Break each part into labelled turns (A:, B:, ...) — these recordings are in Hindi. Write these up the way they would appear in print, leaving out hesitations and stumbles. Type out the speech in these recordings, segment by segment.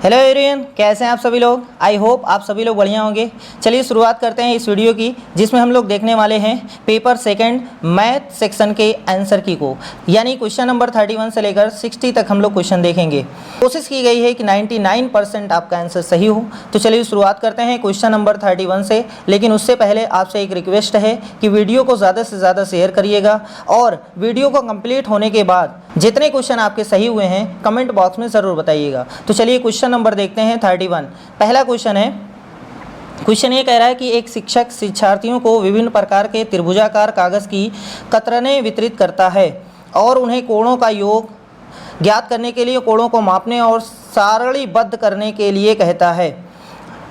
A: हेलो एवरीवन, कैसे हैं आप सभी लोग। आई होप आप सभी लोग बढ़िया होंगे। चलिए शुरुआत करते हैं इस वीडियो की, जिसमें हम लोग देखने वाले हैं पेपर सेकंड मैथ सेक्शन के आंसर की को, यानी क्वेश्चन नंबर 31 से लेकर 60 तक हम लोग क्वेश्चन देखेंगे। कोशिश की गई है कि 99% आपका आंसर सही हो। तो चलिए शुरुआत करते हैं क्वेश्चन नंबर 31 से। लेकिन उससे पहले आपसे एक रिक्वेस्ट है कि वीडियो को ज़्यादा से ज़्यादा शेयर करिएगा, और वीडियो को कंप्लीट होने के बाद जितने क्वेश्चन आपके सही हुए हैं कमेंट बॉक्स में ज़रूर बताइएगा। तो चलिए क्वेश्चन नंबर देखते हैं 31। पहला क्वेश्चन है, क्वेश्चन ये कह रहा है कि एक शिक्षक शिक्षार्थियों को विभिन्न प्रकार के त्रिभुजाकार कागज़ की कतरनें वितरित करता है और उन्हें कोणों का योग ज्ञात करने के लिए कोणों को मापने और सारणीबद्ध करने के लिए कहता है।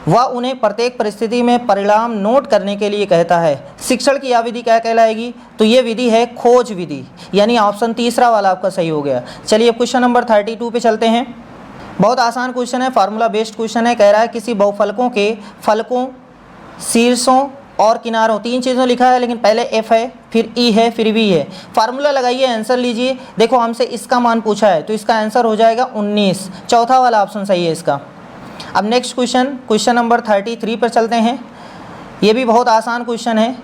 A: वह उन्हें प्रत्येक परिस्थिति में परिणाम नोट करने के लिए कहता है। शिक्षण की यह विधि क्या कहलाएगी? तो ये विधि है खोज विधि, यानी ऑप्शन तीसरा वाला आपका सही हो गया। चलिए अब क्वेश्चन नंबर 32 पे चलते हैं। बहुत आसान क्वेश्चन है, फार्मूला बेस्ड क्वेश्चन है। कह रहा है किसी बहुफलकों के फलकों, शीर्षों और किनारों, तीन चीज़ों लिखा है, लेकिन पहले एफ है, फिर ई है, फिर वी है। फार्मूला लगाइए, आंसर लीजिए। देखो हमसे इसका मान पूछा है तो इसका आंसर हो जाएगा 19। चौथा वाला ऑप्शन सही है इसका। अब नेक्स्ट क्वेश्चन, क्वेश्चन नंबर 33 पर चलते हैं। ये भी बहुत आसान क्वेश्चन है।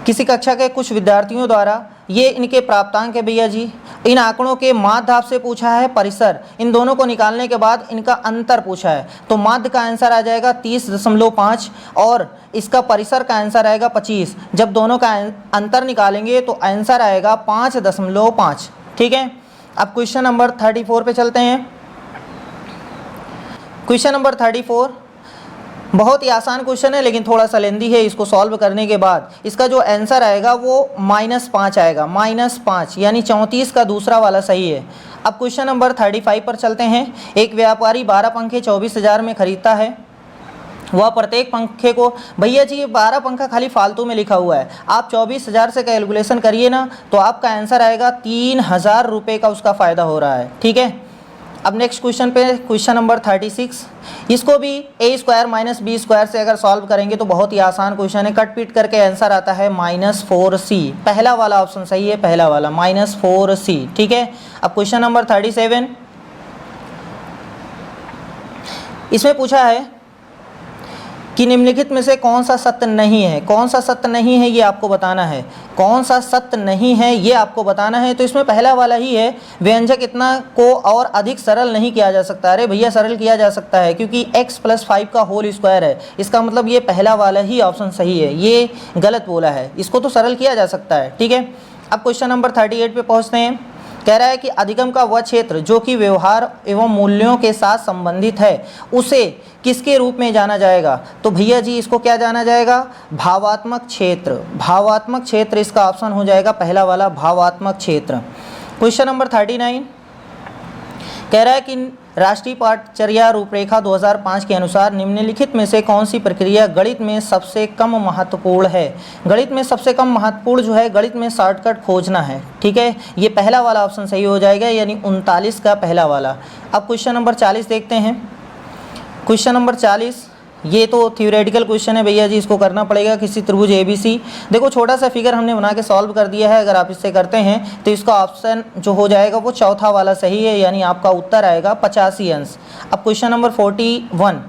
A: किसी कक्षा के कुछ विद्यार्थियों द्वारा, ये इनके प्राप्तांक है भैया जी, इन आंकड़ों के माध्य आपसे पूछा है, परिसर, इन दोनों को निकालने के बाद इनका अंतर पूछा है। तो माध्य का आंसर आ जाएगा 30.5 और इसका परिसर का आंसर आएगा 25। जब दोनों का अंतर निकालेंगे तो आंसर आएगा 5.5। ठीक है। अब क्वेश्चन नंबर 34 पे चलते हैं। क्वेश्चन नंबर 34 बहुत ही आसान क्वेश्चन है, लेकिन थोड़ा सा लेंदी है। इसको सॉल्व करने के बाद इसका जो आंसर आएगा वो -5 आएगा, -5, यानी 34 का दूसरा वाला सही है। अब क्वेश्चन नंबर 35 पर चलते हैं। एक व्यापारी 12 पंखे 24,000 में खरीदता है। वह प्रत्येक पंखे को, भैया जी ये 12 पंखा खाली फालतू में लिखा हुआ है, आप 24,000 से कैलकुलेशन करिए ना, तो आपका आंसर आएगा 3,000 रुपये का उसका फ़ायदा हो रहा है। ठीक है। अब नेक्स्ट क्वेश्चन पे, क्वेश्चन नंबर 36। इसको भी a² - b² से अगर सॉल्व करेंगे तो बहुत ही आसान क्वेश्चन है। कट पीट करके आंसर आता है -4c। पहला वाला ऑप्शन सही है, पहला वाला -4c। ठीक है। अब क्वेश्चन नंबर 37, इसमें पूछा है कि निम्नलिखित में से कौन सा सत्य नहीं है। कौन सा सत्य नहीं है ये आपको बताना है। कौन सा सत्य नहीं है ये आपको बताना है। तो इसमें पहला वाला ही है, व्यंजक इतना को और अधिक सरल नहीं किया जा सकता। अरे भैया सरल किया जा सकता है, क्योंकि x + 5 का होल स्क्वायर है। इसका मतलब ये पहला वाला ही ऑप्शन सही है, ये गलत बोला है। इसको तो सरल किया जा सकता है। ठीक है। अब क्वेश्चन नंबर 38 पे पहुँचते हैं। कह रहा है कि अधिगम का वह क्षेत्र जो कि व्यवहार एवं मूल्यों के साथ संबंधित है, उसे किसके रूप में जाना जाएगा? तो भैया जी इसको क्या जाना जाएगा? भावात्मक क्षेत्र। भावात्मक क्षेत्र इसका ऑप्शन हो जाएगा पहला वाला, भावात्मक क्षेत्र। क्वेश्चन नंबर 39 कह रहा है कि राष्ट्रीय पाठचर्या रूपरेखा 2005 के अनुसार निम्नलिखित में से कौन सी प्रक्रिया गणित में सबसे कम महत्वपूर्ण है? गणित में सबसे कम महत्वपूर्ण जो है, गणित में शॉर्टकट खोजना है। ठीक है। ये पहला वाला ऑप्शन सही हो जाएगा, यानी 39 का पहला वाला। अब क्वेश्चन नंबर 40 देखते हैं। क्वेश्चन नंबर 40 ये तो थ्योरेटिकल क्वेश्चन है भैया जी, इसको करना पड़ेगा। किसी त्रिभुज ABC, देखो छोटा सा फिगर हमने बना के सॉल्व कर दिया है। अगर आप इससे करते हैं तो इसका ऑप्शन जो हो जाएगा वो चौथा वाला सही है, यानी आपका उत्तर आएगा 85 अंश। अब क्वेश्चन नंबर 41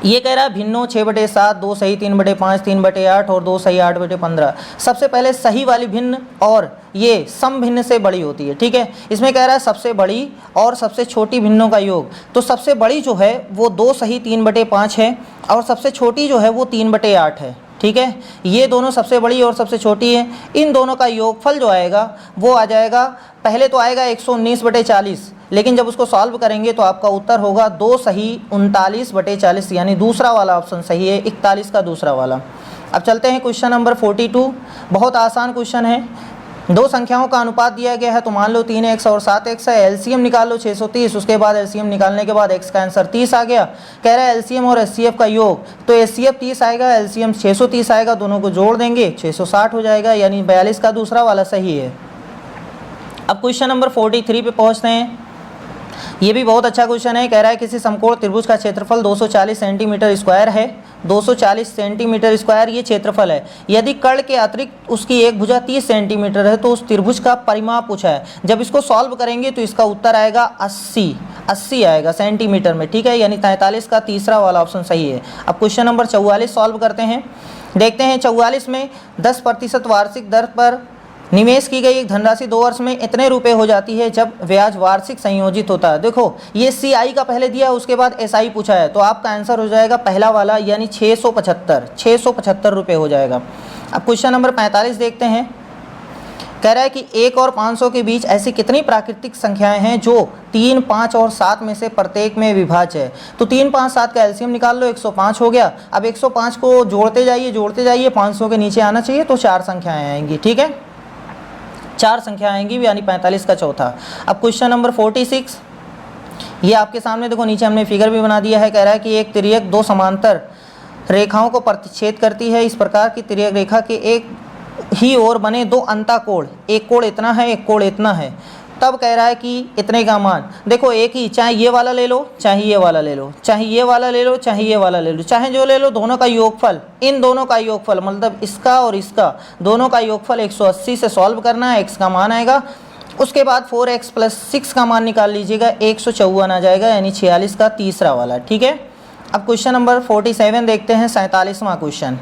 A: ये कह रहा है भिन्नों 6/7, 2 सही 3/5, 3/8 और 2 सही 8/15। सबसे पहले सही वाली भिन्न और ये सम भिन्न से बड़ी होती है। ठीक है। इसमें कह रहा है सबसे बड़ी और सबसे छोटी भिन्नों का योग। तो सबसे बड़ी जो है वो 2 सही 3/5 है, और सबसे छोटी जो है वो 3/8 है। ठीक है। ये दोनों सबसे बड़ी और सबसे छोटी है। इन दोनों का योगफल जो आएगा वो आ जाएगा, पहले तो आएगा 119/40, लेकिन जब उसको सॉल्व करेंगे तो आपका उत्तर होगा 2 सही 39/40, यानी दूसरा वाला ऑप्शन सही है, 41 का दूसरा वाला। अब चलते हैं क्वेश्चन नंबर 42। बहुत आसान क्वेश्चन है। दो संख्याओं का अनुपात दिया गया है, तो मान लो 3x और 7x है। एलसीएम निकाल लो 630। उसके बाद एलसीएम निकालने के बाद x का आंसर 30 आ गया। कह रहा है एलसीएम और एचसीएफ का योग, तो एचसीएफ 30 आएगा, एलसीएम 630 आएगा, दोनों को जोड़ देंगे 660 हो जाएगा, यानी 42 का दूसरा वाला सही है। अब क्वेश्चन नंबर 43 पे पहुँचते हैं। ये भी बहुत अच्छा क्वेश्चन है। कह रहा है किसी समकोण त्रिभुज का क्षेत्रफल 240 सेंटीमीटर स्क्वायर है। 240 सेंटीमीटर स्क्वायर ये क्षेत्रफल है। यदि कर्ण के अतिरिक्त उसकी एक भुजा 30 सेंटीमीटर है तो उस त्रिभुज का परिमाप पूछा है। जब इसको सॉल्व करेंगे तो इसका उत्तर आएगा 80 आएगा सेंटीमीटर में, ठीक है, यानी 43 का तीसरा वाला ऑप्शन सही है। अब क्वेश्चन नंबर 44 सॉल्व करते हैं। देखते हैं 44 में 10% वार्षिक दर पर निवेश की गई एक धनराशि 2 वर्ष में इतने रुपए हो जाती है जब ब्याज वार्षिक संयोजित होता है। देखो ये CI का पहले दिया, उसके बाद SI पूछा है, तो आपका आंसर हो जाएगा पहला वाला यानी 675 रुपये हो जाएगा। अब क्वेश्चन नंबर 45 देखते हैं। कह रहा है कि 1 और 500 के बीच ऐसी कितनी प्राकृतिक संख्याएं हैं जो 3, 5 और 7 में से प्रत्येक में विभाज्य है। तो 3, 5, 7 का एलसीएम निकाल लो, 105 हो गया। अब 105 को जोड़ते जाइए, 500 के नीचे आना चाहिए तो 4 संख्याएं आएंगी, ठीक है, 4 संख्या आएंगी यानी 45 का चौथा। अब क्वेश्चन नंबर 46, ये आपके सामने देखो, नीचे हमने फिगर भी बना दिया है। कह रहा है कि एक तिर्यक 2 समांतर रेखाओं को प्रतिच्छेद करती है। इस प्रकार की तिर्यक रेखा के एक ही ओर बने 2 अंतःकोण, एक कोण इतना है, एक कोण इतना है। तब कह रहा है कि इतने का मान, देखो एक ही, चाहे ये वाला ले लो, चाहे ये वाला ले लो, चाहे ये वाला ले लो, चाहे ये वाला ले लो, चाहे जो ले लो, दोनों का योगफल, इन दोनों का योगफल मतलब इसका और इसका दोनों का योगफल 180 से सॉल्व करना है। x का मान आएगा, उसके बाद 4x + 6 का मान निकाल लीजिएगा, 154 आ जाएगा यानी 46 का तीसरा वाला, ठीक है। अब क्वेश्चन नंबर 47 देखते हैं, 47वां क्वेश्चन।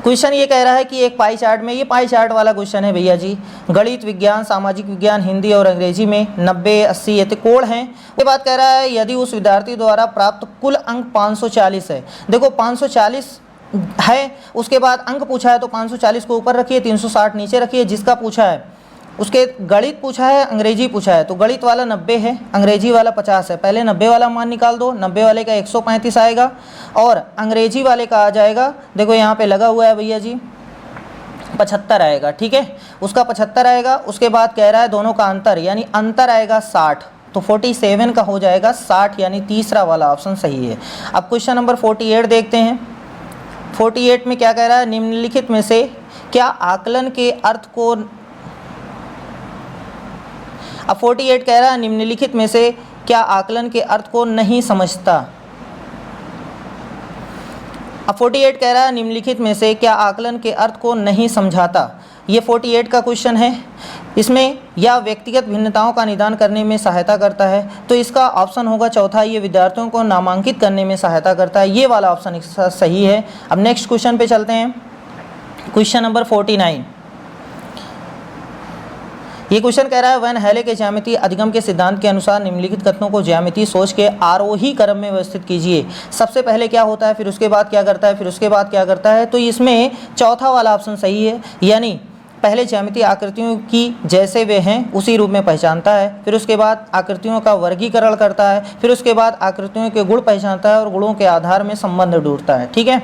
A: क्वेश्चन ये कह रहा है कि एक पाई चार्ट में, ये पाई चार्ट वाला क्वेश्चन है भैया जी, गणित, विज्ञान, सामाजिक विज्ञान, हिंदी और अंग्रेजी में 90, 80 ये कोण हैं। ये बात कह रहा है यदि उस विद्यार्थी द्वारा प्राप्त कुल अंक 540 है। देखो 540 है, उसके बाद अंक पूछा है तो 540 को ऊपर रखिए, 360 नीचे रखिए, जिसका पूछा है उसके गणित पूछा है, अंग्रेजी पूछा है, तो गणित वाला 90 है, अंग्रेजी वाला 50 है। पहले 90 वाला मान निकाल दो, 90 वाले का 135 आएगा और अंग्रेजी वाले का आ जाएगा, देखो यहाँ पे लगा हुआ है भैया जी, 75 आएगा, ठीक है, उसका 75 आएगा। उसके बाद कह रहा है दोनों का अंतर, यानी अंतर आएगा 60, तो 47 का हो जाएगा 60 यानी तीसरा वाला ऑप्शन सही है। अब क्वेश्चन नंबर 48 देखते हैं। 48 में क्या कह रहा है, निम्नलिखित में से क्या आकलन के अर्थ को, अब 48 कह रहा है निम्नलिखित में से क्या आकलन के अर्थ को नहीं समझता। अब 48 कह रहा है निम्नलिखित में से क्या आकलन के अर्थ को नहीं समझाता। ये 48 का क्वेश्चन है। इसमें या व्यक्तिगत भिन्नताओं का निदान करने में सहायता करता है, तो इसका ऑप्शन होगा चौथा, ये विद्यार्थियों को नामांकित करने में सहायता करता है, ये वाला ऑप्शन सही है। अब नेक्स्ट क्वेश्चन पे चलते हैं, क्वेश्चन नंबर 49। ये क्वेश्चन कह रहा है वैन हेले के ज्यामितीय अधिगम के सिद्धांत के अनुसार निम्नलिखित कथनों को ज्यामितीय सोच के आरोही क्रम में व्यवस्थित कीजिए। सबसे पहले क्या होता है, फिर उसके बाद क्या करता है, फिर उसके बाद क्या करता है, तो इसमें चौथा वाला ऑप्शन सही है, यानी पहले ज्यामितीय आकृतियों की जैसे वे हैं उसी रूप में पहचानता है, फिर उसके बाद आकृतियों का वर्गीकरण करता है, फिर उसके बाद आकृतियों के गुण पहचानता है और गुणों के आधार में संबंध ढूंढता है, ठीक है।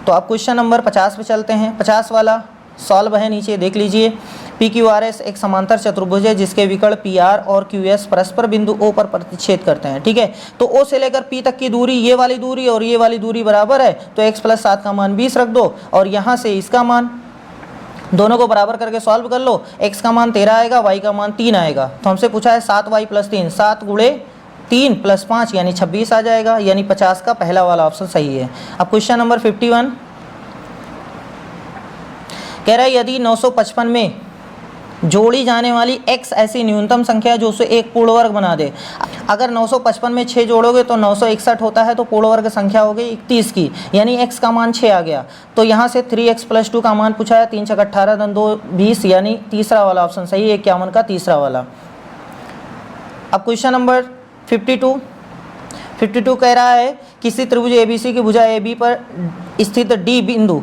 A: तो आप क्वेश्चन नंबर 50 पे चलते हैं। 50 वाला सॉल्व है, नीचे देख लीजिए। PQRS एक समांतर चतुर्भुज है जिसके विकर्ण PR और QS परस्पर बिंदु O पर प्रतिच्छेद करते हैं, ठीक है। तो O से लेकर P तक की दूरी, ये वाली दूरी और ये वाली दूरी बराबर है, तो x + 7 का मान 20 रख दो और यहाँ से इसका मान दोनों को बराबर करके सॉल्व कर लो। x का मान 13 आएगा, y का मान 3 आएगा। तो हमसे पूछा है 7y + 3, 7 × 3 + 5 यानी 26 आ जाएगा, यानी 50 का पहला वाला ऑप्शन सही है। अब क्वेश्चन नंबर 51 कह रहा है यदि 955 में जोड़ी जाने वाली x ऐसी न्यूनतम संख्या है जो उसे एक पूर्ण वर्ग बना दे। अगर 955 में 6 जोड़ोगे तो 961 होता है, तो पूर्ण वर्ग संख्या हो गई 31 की, यानी x का मान 6 आ गया। तो यहाँ से 3x + 2 का मान पूछा है, 3 × 6 = 18, 2 20 यानी तीसरा वाला ऑप्शन सही है, 51 का तीसरा वाला। अब क्वेश्चन नंबर 52 कह रहा है किसी त्रिभुज ABC की भुजा AB पर स्थित D बिंदु,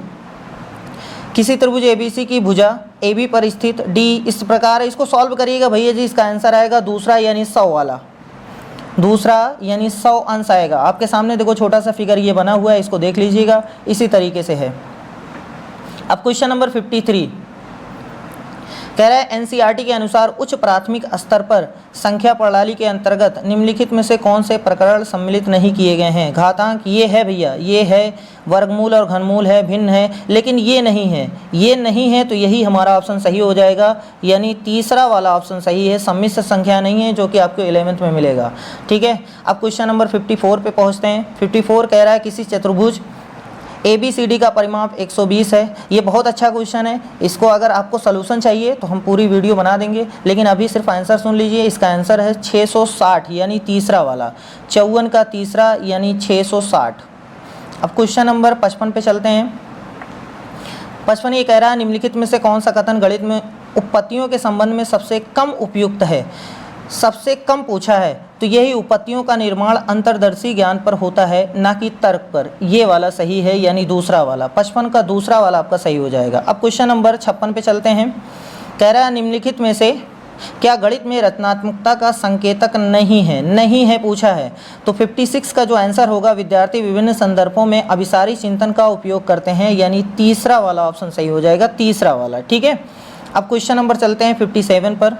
A: किसी त्रिभुज ABC की भुजा AB पर स्थित D इस प्रकार है। इसको सॉल्व करिएगा भैया जी, इसका आंसर आएगा दूसरा यानी 100 वाला, दूसरा यानी 100 अंश आएगा। आपके सामने देखो छोटा सा फिगर ये बना हुआ है, इसको देख लीजिएगा, इसी तरीके से है। अब क्वेश्चन नंबर 53 कह रहा है एनसीईआरटी के अनुसार उच्च प्राथमिक स्तर पर संख्या प्रणाली के अंतर्गत निम्नलिखित में से कौन से प्रकरण सम्मिलित नहीं किए गए हैं। घातांक ये है भैया, ये है, वर्गमूल और घनमूल है, भिन्न है, लेकिन ये नहीं है। ये नहीं है तो यही हमारा ऑप्शन सही हो जाएगा, यानी तीसरा वाला ऑप्शन सही है। सम्मिश्र संख्या नहीं है, जो कि आपको 11th में मिलेगा। ठीक है, अब क्वेश्चन नंबर 54 पे पहुँचते हैं। 54 कह रहा है किसी चतुर्भुज ABCD का परिमाप 120 है। ये बहुत अच्छा क्वेश्चन है। इसको अगर आपको सलूशन चाहिए तो हम पूरी वीडियो बना देंगे, लेकिन अभी सिर्फ आंसर सुन लीजिए। इसका आंसर है 660, यानी तीसरा वाला, 54 का तीसरा यानी 660। अब क्वेश्चन नंबर 55 पे चलते हैं। 55 ये कह रहा है निम्नलिखित में से कौन सा कथन गणित में उपपत्तियों के संबंध में सबसे कम उपयुक्त है। सबसे कम पूछा है तो यही उपपत्तियों का निर्माण अंतर्दर्शी ज्ञान पर होता है, ना कि तर्क पर। ये वाला सही है, यानी दूसरा वाला, 55 का दूसरा वाला आपका सही हो जाएगा। अब क्वेश्चन नंबर 56 पे चलते हैं। कह रहा है निम्नलिखित में से क्या गणित में रचनात्मकता का संकेतक नहीं है। नहीं है पूछा है तो 56 का जो आंसर होगा, विद्यार्थी विभिन्न संदर्भों में अभिसारी चिंतन का उपयोग करते हैं, यानी तीसरा वाला ऑप्शन सही हो जाएगा, तीसरा वाला। ठीक है, अब क्वेश्चन नंबर चलते हैं 57 पर।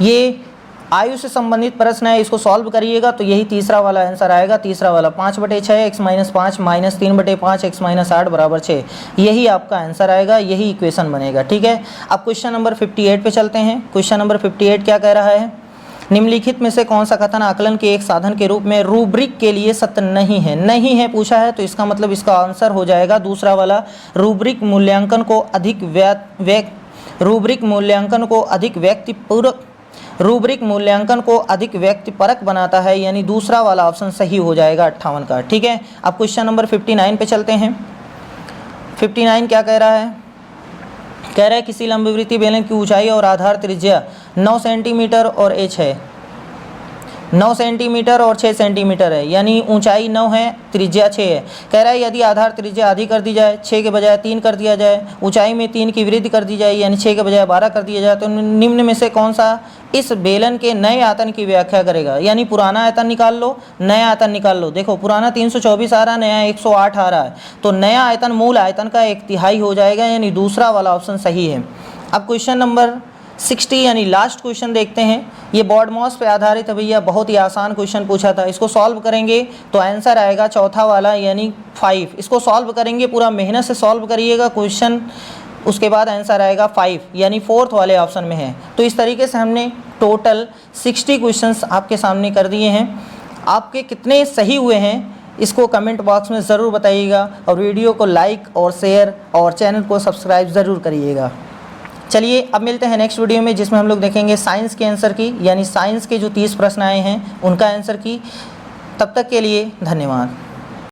A: ये आयु से संबंधित प्रश्न है, इसको सॉल्व करिएगा तो यही तीसरा वाला आंसर आएगा, तीसरा वाला। 5/6 x - 5 -3/5 x - 8 = 6, यही आपका आंसर आएगा, यही इक्वेशन बनेगा। ठीक है, अब क्वेश्चन नंबर 58 पे चलते हैं। क्वेश्चन नंबर 58 क्या कह रहा है, निम्नलिखित में से कौन सा कथन आकलन के एक साधन के रूप में रूब्रिक के लिए सत्य नहीं है। नहीं है पूछा है तो इसका मतलब इसका आंसर हो जाएगा दूसरा वाला। रूब्रिक मूल्यांकन को अधिक व्यक्तिपरक बनाता है, यानी दूसरा वाला ऑप्शन सही हो जाएगा 58 का। ठीक है, अब क्वेश्चन नंबर 59 पे चलते हैं। 59 क्या कह रहा है, कह रहा है किसी लंबवृत्तीय बेलन की ऊंचाई और आधार त्रिज्या 9 सेंटीमीटर और h है। 9 सेंटीमीटर और 6 सेंटीमीटर है, यानी ऊंचाई 9 है, त्रिज्या 6 है। कह रहा है यदि आधार त्रिज्या आधी कर दी जाए, 6 के बजाय 3 कर दिया जाए, ऊंचाई में 3 की वृद्धि कर दी जाए, यानी 6 के बजाय 12 कर दिया जाए, तो निम्न में से कौन सा इस बेलन के नए आयतन की व्याख्या करेगा। यानी पुराना आयतन निकाल लो, नया आयतन निकाल लो। देखो पुराना 324 आ रहा है, नया 108 आ रहा है, तो नया आयतन मूल आयतन का 1/3 हो जाएगा, यानी दूसरा वाला ऑप्शन सही है। अब क्वेश्चन नंबर 60 यानी लास्ट क्वेश्चन देखते हैं। ये BODMAS पे आधारित है भैया, बहुत ही आसान क्वेश्चन पूछा था। इसको सॉल्व करेंगे तो आंसर आएगा चौथा वाला, यानी 5। इसको सॉल्व करेंगे, पूरा मेहनत से सॉल्व करिएगा क्वेश्चन, उसके बाद आंसर आएगा 5, यानी 4th वाले ऑप्शन में है। तो इस तरीके से हमने टोटल 60 क्वेश्चंस आपके सामने कर दिए हैं। आपके कितने सही हुए हैं इसको कमेंट बॉक्स में ज़रूर बताइएगा, और वीडियो को लाइक और शेयर और चैनल को सब्सक्राइब ज़रूर करिएगा। चलिए अब मिलते हैं नेक्स्ट वीडियो में, जिसमें हम लोग देखेंगे साइंस के आंसर की, यानी साइंस के जो 30 प्रश्न आए हैं उनका आंसर की। तब तक के लिए धन्यवाद।